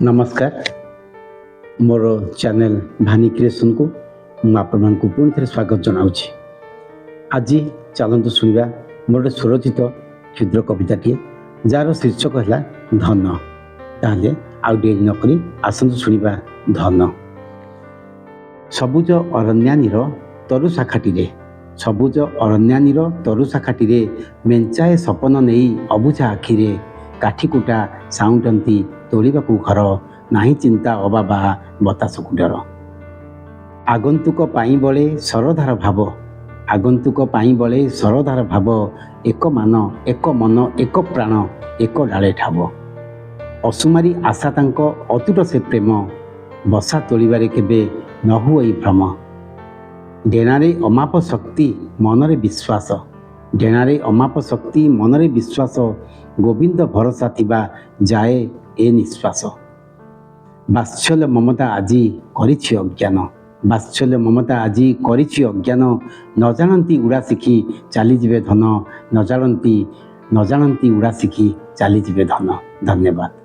नमस्कार मोर चैनल भानी क्रिएशन को मुझे पुणी थे स्वागत जनाऊँगी। आज चलतु शुणा मोर गोटे स्वरचित क्षुद्र कविताटे जार शीर्षक है धन। ताहले आउ डेरी नक आसतु शुणा धन। सबुज अरण्यानीर तरु शाखाटी सबुज अरण्यानीर तरु शाखाटी मेंचाए सपन नहीं अबुझा आखिरे काठीकुटा साउंटंती तोड़ाकू घर नहीं चिंता अबाबा बतासकू डर। आगंतुक पाई बले सरधार भाव आगंतुक पाई बले सरधार भाव एक मान एक मन एक प्राण एक डाले ठाव। असुमारी आशा तांक अतुट से प्रेम बसा तोड़बारे केबे न हुई भ्रम। डेणारे अमाप शक्ति मनरे विश्वास डेणारे अमाप शक्ति मनरे विश्वास गोविंद भरोसा थिबा जाए ए निश्वास। बात्सल्य ममता आजी करिछि अज्ञान बात्सल्य ममता आजी करिछि अज्ञान न जानती उड़ा शिखी चली जिवे धन न जानती उड़ा शिखी चली जिवे धन। धन्यवाद।